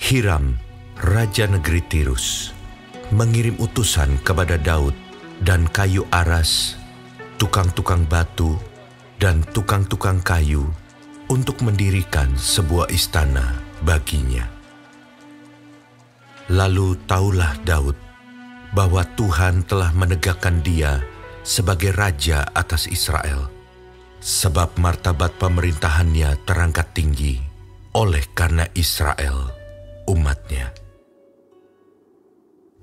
Hiram, raja negeri Tirus, mengirim utusan kepada Daud dan kayu aras, tukang-tukang batu, dan tukang-tukang kayu untuk mendirikan sebuah istana baginya. Lalu taulah Daud bahwa Tuhan telah menegakkan dia sebagai raja atas Israel, sebab martabat pemerintahannya terangkat tinggi oleh karena Israel, umatnya.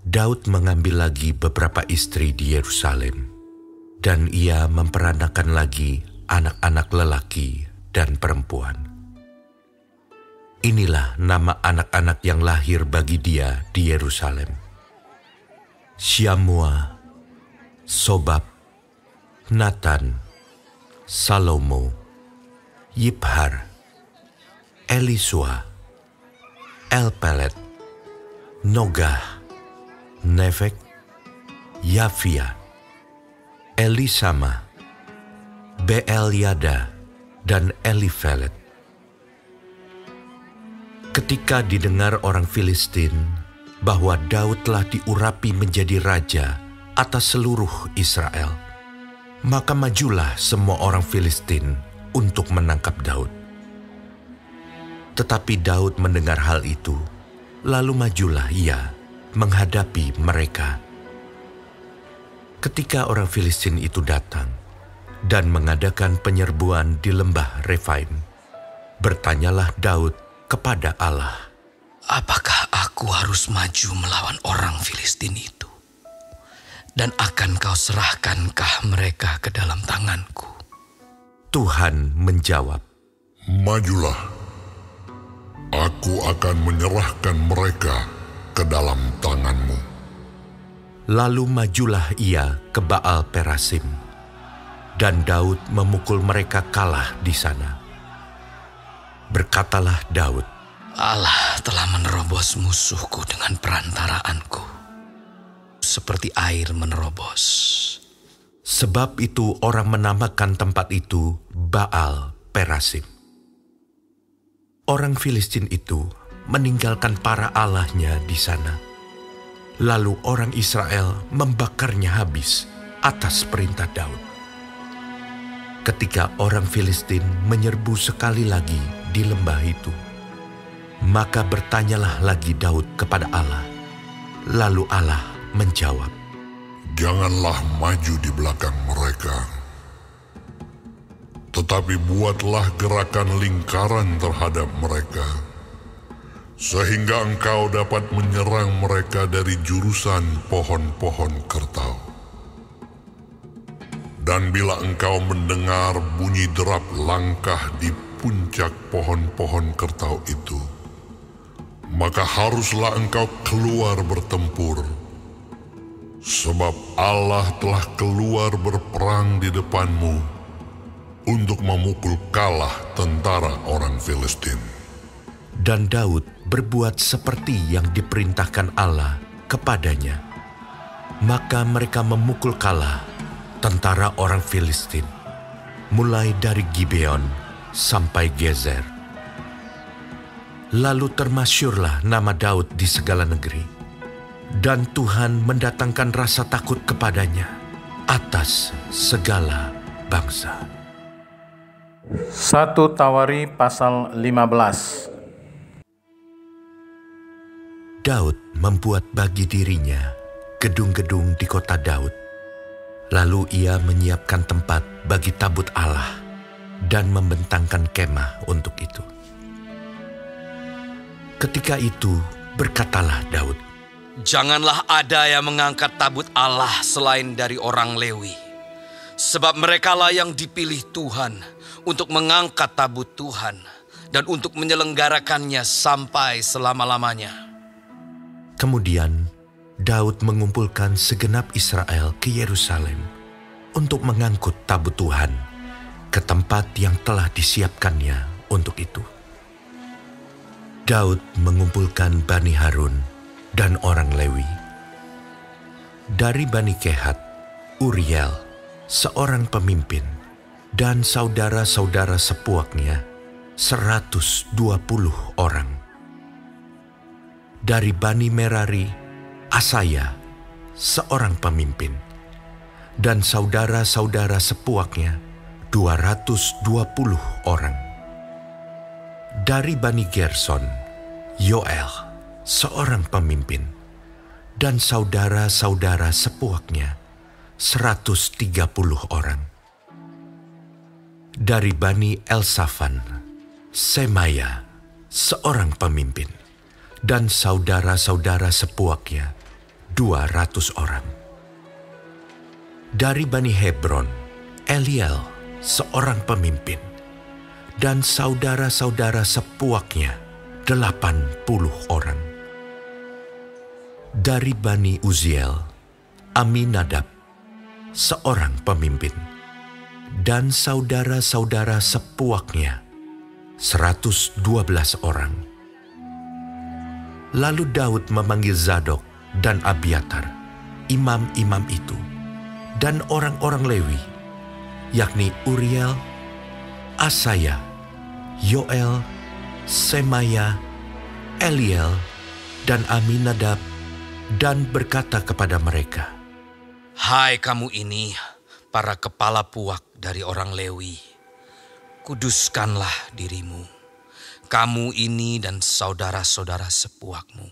Daud mengambil lagi beberapa istri di Yerusalem, dan ia memperanakan lagi anak-anak lelaki dan perempuan. Inilah nama anak-anak yang lahir bagi dia di Yerusalem: Syamua, Sobab, Natan, Salomo, Yibhar, Elisua, Elpelet, Nogah, Nefek, Yafia, Elisama, Beelyada, dan Elifelet. Ketika didengar orang Filistin bahwa Daud telah diurapi menjadi raja atas seluruh Israel, maka majulah semua orang Filistin untuk menangkap Daud. Tetapi Daud mendengar hal itu, lalu majulah ia menghadapi mereka. Ketika orang Filistin itu datang dan mengadakan penyerbuan di lembah Refaim, bertanyalah Daud kepada Allah, "Apakah aku harus maju melawan orang Filistin itu? Dan akan kau serahkankah mereka ke dalam tanganku?" Tuhan menjawab, "Majulah. Aku akan menyerahkan mereka ke dalam tanganmu." Lalu majulah ia ke Baal Perasim, dan Daud memukul mereka kalah di sana. Berkatalah Daud, "Allah telah menerobos musuhku dengan perantaraanku, seperti air menerobos." Sebab itu orang menamakan tempat itu Baal Perasim. Orang Filistin itu meninggalkan para allahnya di sana. Lalu orang Israel membakarnya habis atas perintah Daud. Ketika orang Filistin menyerbu sekali lagi di lembah itu, maka bertanyalah lagi Daud kepada Allah. Lalu Allah menjawab, "Janganlah maju di belakang mereka, tetapi buatlah gerakan lingkaran terhadap mereka, sehingga engkau dapat menyerang mereka dari jurusan pohon-pohon kertau. Dan bila engkau mendengar bunyi derap langkah di puncak pohon-pohon kertau itu, maka haruslah engkau keluar bertempur, sebab Allah telah keluar berperang di depanmu untuk memukul kalah tentara orang Filistin." dan Daud berbuat seperti yang diperintahkan Allah kepadanya. Maka mereka memukul kalah tentara orang Filistin, mulai dari Gibeon sampai Gezer. Lalu termasyurlah nama Daud di segala negeri, dan Tuhan mendatangkan rasa takut kepadanya atas segala bangsa. 1 Tawari pasal 15. Daud membuat bagi dirinya gedung-gedung di kota Daud. Lalu ia menyiapkan tempat bagi tabut Allah dan membentangkan kemah untuk itu. Ketika itu berkatalah Daud, "Janganlah ada yang mengangkat tabut Allah selain dari orang Lewi, sebab merekalah yang dipilih Tuhan untuk mengangkat tabut Tuhan dan untuk menyelenggarakannya sampai selama-lamanya." Kemudian Daud mengumpulkan segenap Israel ke Yerusalem untuk mengangkut tabut Tuhan ke tempat yang telah disiapkannya untuk itu. Daud mengumpulkan Bani Harun dan orang Lewi. Dari Bani Kehat, Uriel, seorang pemimpin, dan saudara-saudara sepuaknya, 120 orang. Dari Bani Merari, Asaya, seorang pemimpin, dan saudara-saudara sepuaknya, 220 orang. Dari Bani Gerson, Yoel, seorang pemimpin, dan saudara-saudara sepuaknya, 130 orang. Dari Bani Elsafan, Semaya, seorang pemimpin, dan saudara-saudara sepuaknya, 200 orang. Dari Bani Hebron, Eliel, seorang pemimpin, dan saudara-saudara sepuaknya, 80 orang. Dari Bani Uziel, Aminadab, seorang pemimpin, dan saudara-saudara sepuaknya, 112 orang. Lalu Daud memanggil Zadok dan Abiatar, imam-imam itu, dan orang-orang Lewi, yakni Uriel, Asaya, Yoel, Semaya, Eliel, dan Aminadab, dan berkata kepada mereka, Hai kamu ini, para kepala puak dari orang Lewi, kuduskanlah dirimu, kamu ini dan saudara-saudara sepuakmu,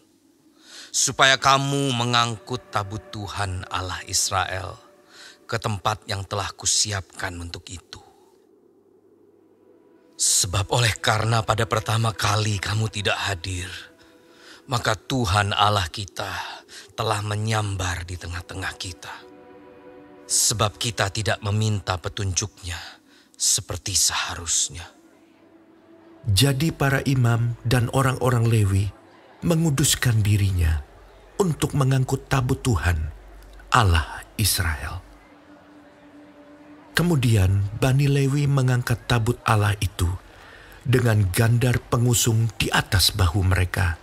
supaya kamu mengangkut tabut Tuhan Allah Israel ke tempat yang telah kusiapkan untuk itu. Sebab oleh karena pada pertama kali kamu tidak hadir, maka Tuhan Allah kita telah menyambar di tengah-tengah kita. Sebab kita tidak meminta petunjuknya seperti seharusnya. Jadi para imam dan orang-orang Lewi menguduskan dirinya untuk mengangkut tabut Tuhan, Allah Israel. Kemudian Bani Lewi mengangkat tabut Allah itu dengan gandar pengusung di atas bahu mereka,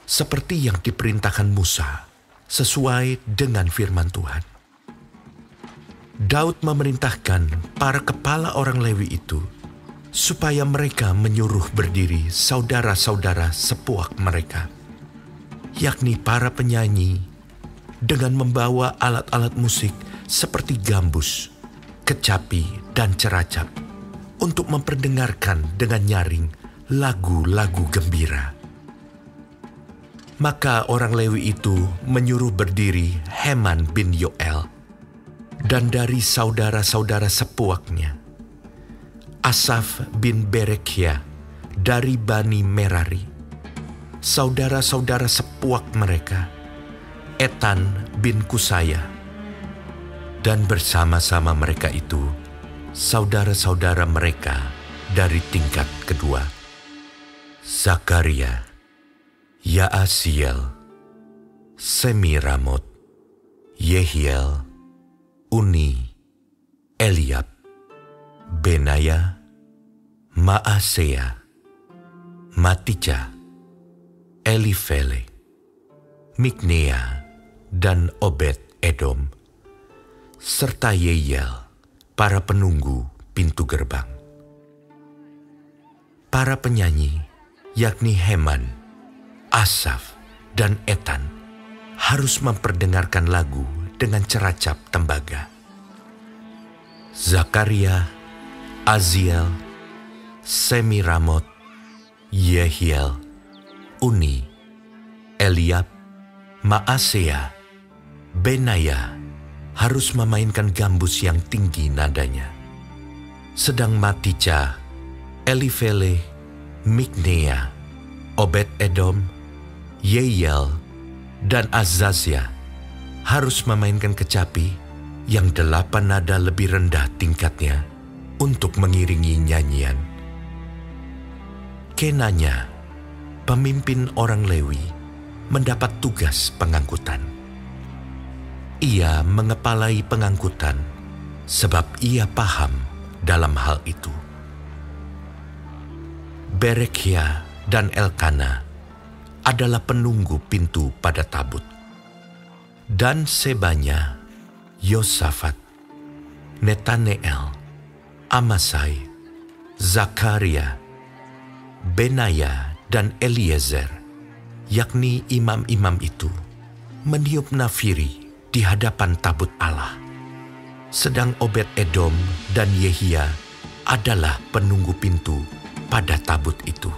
seperti yang diperintahkan Musa, sesuai dengan firman Tuhan. Daud memerintahkan para kepala orang Lewi itu supaya mereka menyuruh berdiri saudara-saudara sepuak mereka, yakni para penyanyi, dengan membawa alat-alat musik seperti gambus, kecapi, dan ceracap untuk memperdengarkan dengan nyaring lagu-lagu gembira. Maka orang Lewi itu menyuruh berdiri Heman bin Yoel, dan dari saudara-saudara sepuaknya, Asaf bin Berekhia dari Bani Merari, saudara-saudara sepuak mereka, Etan bin Kusaya, dan bersama-sama mereka itu, saudara-saudara mereka dari tingkat kedua, Zakaria, Yaasiel, Semiramot, Yehiel, Uni, Eliab, Benaya, Maasea, Matija, Elifele, Miknea, dan Obed Edom, serta Yeiel, para penunggu pintu gerbang. Para penyanyi, yakni Heman, Asaf, dan Etan, harus memperdengarkan lagu dengan ceracap tembaga. Zakaria, Aziel, Semiramot, Yehiel, Uni, Eliab, Maasea, Benaya harus memainkan gambus yang tinggi nadanya. Sedang Matija, Elifele, Miknea, Obed Edom, Yeiel, dan Azazia harus memainkan kecapi yang 8 nada lebih rendah tingkatnya untuk mengiringi nyanyian. Kenanya, pemimpin orang Lewi, mendapat tugas pengangkutan. Ia mengepalai pengangkutan sebab ia paham dalam hal itu. Berekhia dan Elkana adalah penunggu pintu pada tabut. Dan sebanya, Yosafat, Netaneel, Amasai, Zakaria, Benaya, dan Eliezer yakni imam-imam itu, meniup nafiri di hadapan tabut Allah. Sedang Obed-Edom dan Yehia adalah penunggu pintu pada tabut itu.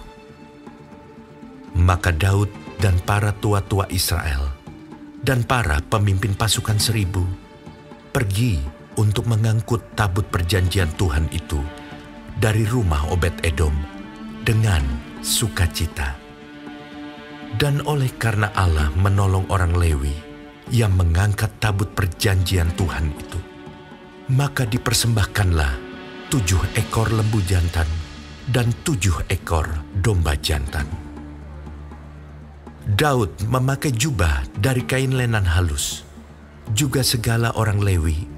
Maka Daud dan para tua-tua Israel dan para pemimpin pasukan 1,000 pergi untuk mengangkut tabut perjanjian Tuhan itu dari rumah Obed-Edom dengan sukacita. Dan oleh karena Allah menolong orang Lewi yang mengangkat tabut perjanjian Tuhan itu, maka dipersembahkanlah 7 ekor lembu jantan dan 7 ekor domba jantan. Daud memakai jubah dari kain lenan halus, juga segala orang Lewi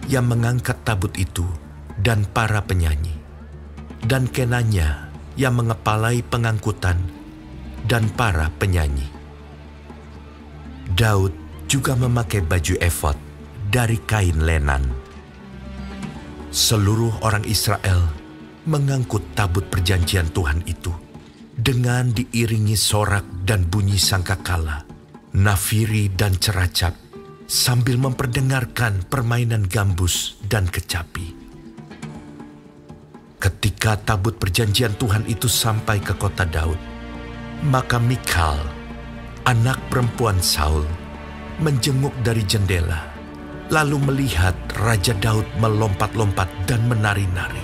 yang mengangkat tabut itu dan para penyanyi, dan Kenanya yang mengepalai pengangkutan dan para penyanyi. Daud juga memakai baju efod dari kain lenan. Seluruh orang Israel mengangkut tabut perjanjian Tuhan itu dengan diiringi sorak dan bunyi sangkakala, nafiri dan ceracap, sambil memperdengarkan permainan gambus dan kecapi. Ketika tabut perjanjian Tuhan itu sampai ke kota Daud, maka Mikal, anak perempuan Saul, menjenguk dari jendela, lalu melihat Raja Daud melompat-lompat dan menari-nari.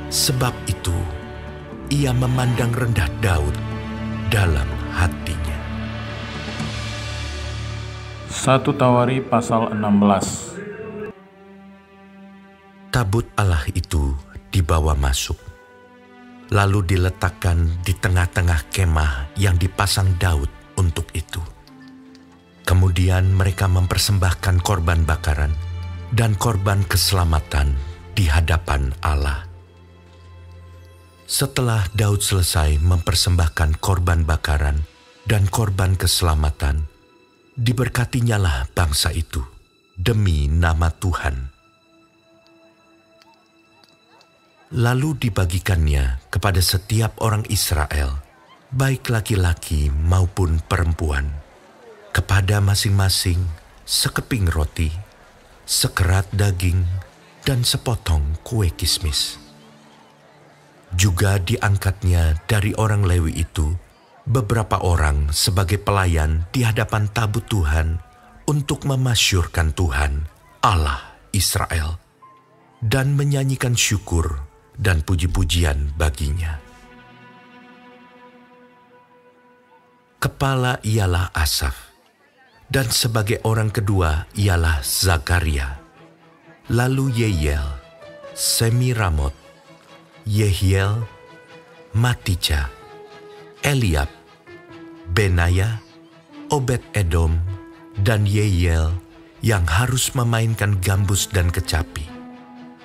Sebab itu, ia memandang rendah Daud dalam hatinya. 1 Tawari pasal 16. Tabut Allah itu dibawa masuk, lalu diletakkan di tengah-tengah kemah yang dipasang Daud untuk itu. Kemudian mereka mempersembahkan korban bakaran dan korban keselamatan di hadapan Allah. Setelah Daud selesai mempersembahkan korban bakaran dan korban keselamatan, diberkatinyalah bangsa itu demi nama Tuhan. Lalu dibagikannya kepada setiap orang Israel, baik laki-laki maupun perempuan, kepada masing-masing sekeping roti, sekerat daging, dan sepotong kue kismis. Juga diangkatnya dari orang Lewi itu beberapa orang sebagai pelayan di hadapan tabut Tuhan untuk memasyurkan Tuhan, Allah Israel, dan menyanyikan syukur dan puji-pujian baginya. Kepala ialah Asaf, dan sebagai orang kedua ialah Zakaria, lalu Yeiel, Semiramot, Yehiel, Matija, Eliab, Benaya, Obed-Edom, dan Yeiel yang harus memainkan gambus dan kecapi,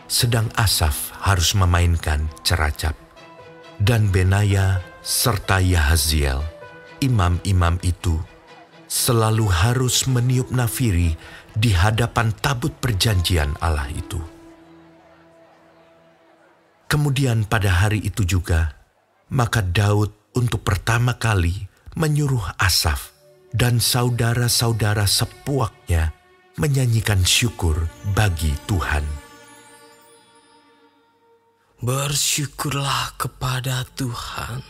sedang Asaf harus memainkan ceracap. Dan Benaya serta Yahaziel, imam-imam itu, selalu harus meniup nafiri di hadapan tabut perjanjian Allah itu. Kemudian pada hari itu juga, maka Daud untuk pertama kali menyuruh Asaf dan saudara-saudara sepuaknya menyanyikan syukur bagi Tuhan. Bersyukurlah kepada Tuhan,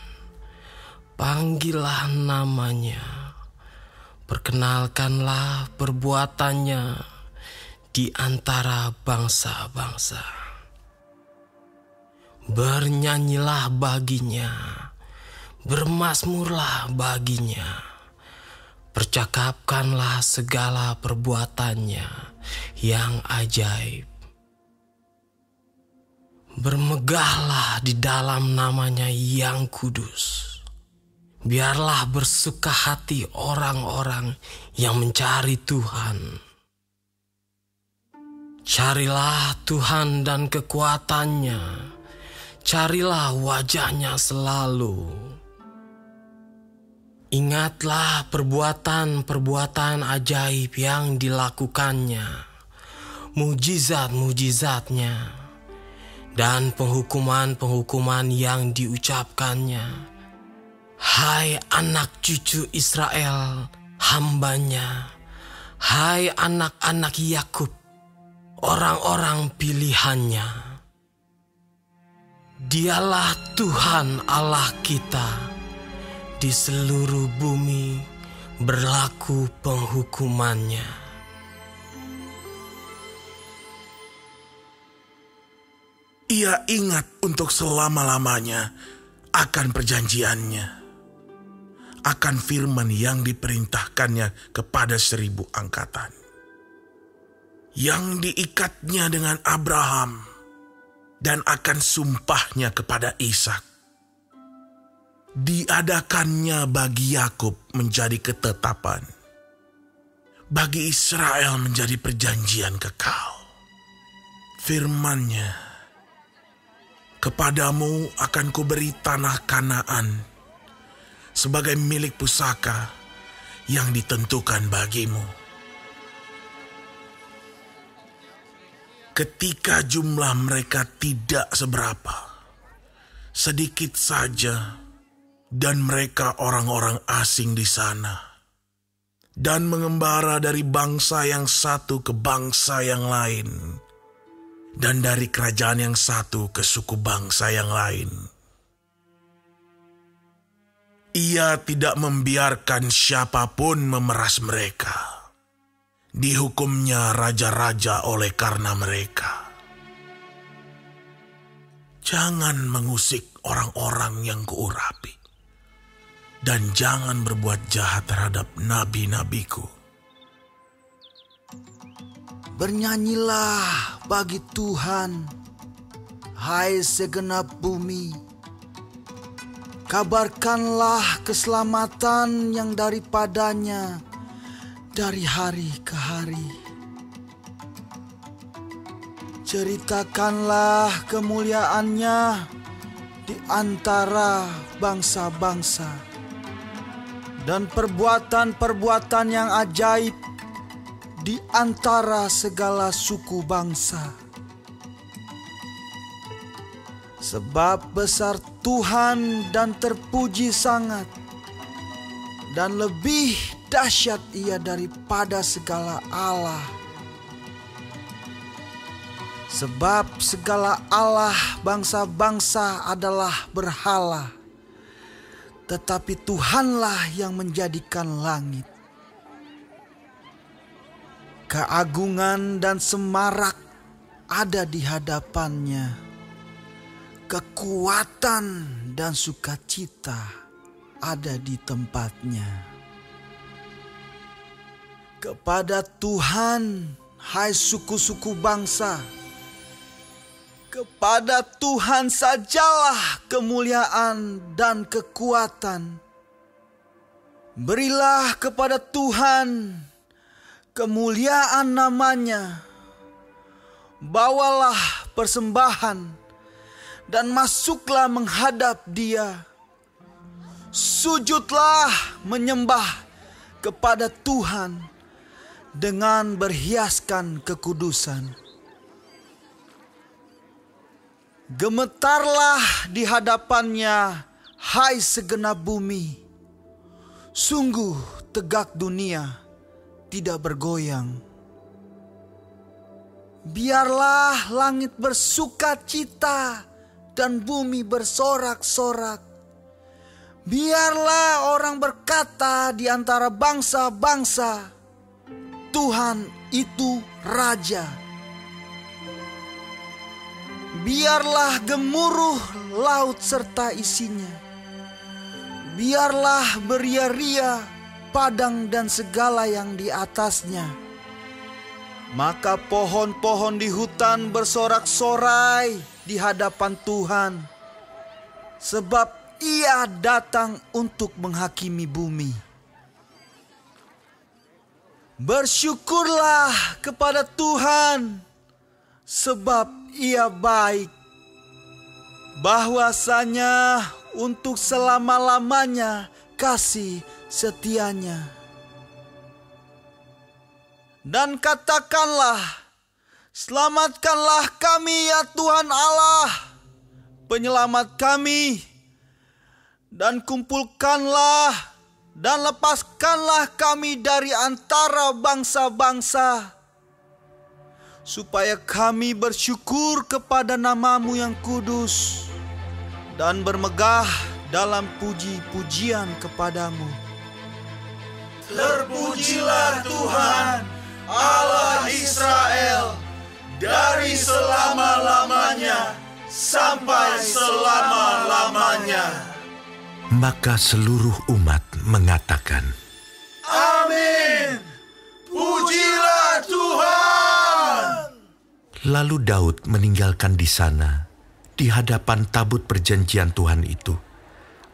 panggillah namanya, perkenalkanlah perbuatannya di antara bangsa-bangsa. Bernyanyilah baginya, bermazmurlah baginya, percakapkanlah segala perbuatannya yang ajaib. Bermegahlah di dalam namanya yang kudus. Biarlah bersuka hati orang-orang yang mencari Tuhan. Carilah Tuhan dan kekuatannya. Carilah wajahnya selalu. Ingatlah perbuatan-perbuatan ajaib yang dilakukannya, mujizat-mujizatnya, dan penghukuman-penghukuman yang diucapkannya. Hai anak cucu Israel, hambanya. Hai anak-anak Yakub, orang-orang pilihannya. Dialah Tuhan Allah kita. Di seluruh bumi berlaku penghukumannya. Ia ingat untuk selama-lamanya akan perjanjiannya, akan firman yang diperintahkannya kepada 1000 angkatan, yang diikatnya dengan Abraham, dan akan sumpahnya kepada Ishak. Diadakannya bagi Yakub menjadi ketetapan, bagi Israel menjadi perjanjian kekal. Firman-Nya, kepadamu akan kuberi tanah Kanaan sebagai milik pusaka yang ditentukan bagimu. Ketika jumlah mereka tidak seberapa, sedikit saja, dan mereka orang-orang asing di sana, dan mengembara dari bangsa yang satu ke bangsa yang lain, dan dari kerajaan yang satu ke suku bangsa yang lain. Ia tidak membiarkan siapapun memeras mereka. Dihukumnya raja-raja oleh karena mereka. Jangan mengusik orang-orang yang kuurapi, dan jangan berbuat jahat terhadap nabi-nabiku. Bernyanyilah bagi Tuhan, hai segenap bumi. Kabarkanlah keselamatan yang daripadanya dari hari ke hari. Ceritakanlah kemuliaannya di antara bangsa-bangsa, dan perbuatan-perbuatan yang ajaib di antara segala suku bangsa. Sebab besar Tuhan dan terpuji sangat, dan lebih dahsyat Ia daripada segala Allah. Sebab segala Allah bangsa-bangsa adalah berhala, tetapi Tuhanlah yang menjadikan langit. Keagungan dan semarak ada di hadapannya, kekuatan dan sukacita ada di tempatnya. Kepada Tuhan, hai suku-suku bangsa, kepada Tuhan sajalah kemuliaan dan kekuatan. Berilah kepada Tuhan kemuliaan namanya. Bawalah persembahan dan masuklah menghadap Dia. Sujudlah menyembah kepada Tuhan dengan berhiaskan kekudusan. Gemetarlah di hadapannya, hai segenap bumi. Sungguh tegak dunia, tidak bergoyang. Biarlah langit bersukacita dan bumi bersorak-sorak. Biarlah orang berkata di antara bangsa-bangsa, Tuhan itu Raja. Biarlah gemuruh laut serta isinya. Biarlah beria-ria padang dan segala yang di atasnya. Maka pohon-pohon di hutan bersorak-sorai di hadapan Tuhan, sebab Ia datang untuk menghakimi bumi. Bersyukurlah kepada Tuhan, sebab Ia baik. Bahwasanya untuk selama-lamanya kasih setianya. Dan katakanlah, selamatkanlah kami ya Tuhan Allah, penyelamat kami, dan kumpulkanlah dan lepaskanlah kami dari antara bangsa-bangsa, supaya kami bersyukur kepada nama-Mu yang kudus dan bermegah dalam puji-pujian kepadamu. Terpujilah Tuhan, Allah Israel, dari selama-lamanya sampai selama-lamanya. Maka seluruh umat mengatakan, Amin. Pujilah Tuhan. Lalu Daud meninggalkan di sana, di hadapan tabut perjanjian Tuhan itu,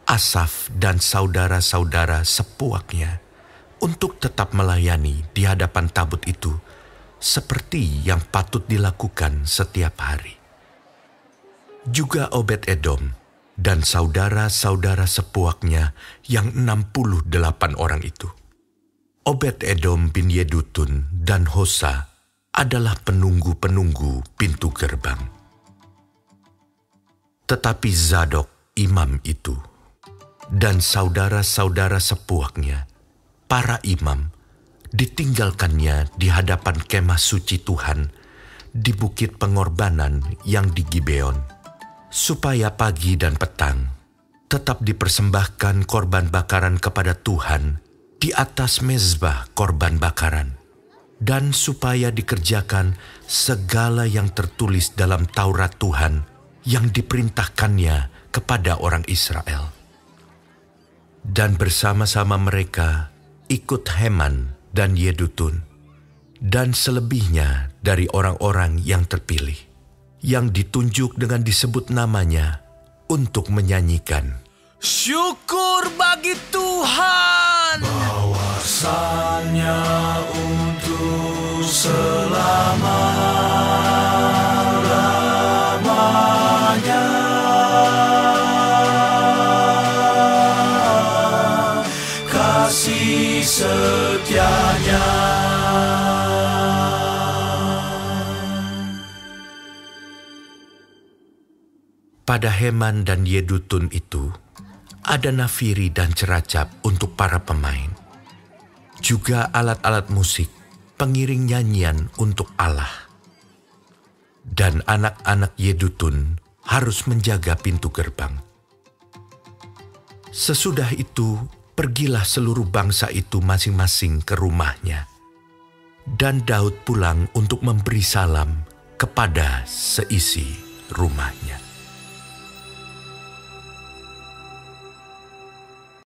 Asaf dan saudara-saudara sepuaknya untuk tetap melayani di hadapan tabut itu seperti yang patut dilakukan setiap hari. Juga Obed-Edom dan saudara-saudara sepuaknya yang 68 orang itu. Obed-Edom bin Yedutun dan Hosa adalah penunggu-penunggu pintu gerbang. Tetapi Zadok imam itu dan saudara-saudara sepuaknya, para imam, ditinggalkannya di hadapan kemah suci Tuhan di bukit pengorbanan yang di Gibeon, supaya pagi dan petang tetap dipersembahkan korban bakaran kepada Tuhan di atas mezbah korban bakaran, dan supaya dikerjakan segala yang tertulis dalam Taurat Tuhan yang diperintahkannya kepada orang Israel. Dan bersama-sama mereka ikut Heman dan Yedutun, dan selebihnya dari orang-orang yang terpilih, yang ditunjuk dengan disebut namanya untuk menyanyikan, Syukur bagi Tuhan, Bahwasannya untuk selama-lamanya kasih setianya. pada Heman dan Yedutun itu ada nafiri dan ceracap untuk para pemain, juga alat-alat musik, pengiring nyanyian untuk Allah. Dan anak-anak Yedutun harus menjaga pintu gerbang. Sesudah itu, pergilah seluruh bangsa itu masing-masing ke rumahnya. Dan Daud pulang untuk memberi salam kepada seisi rumahnya.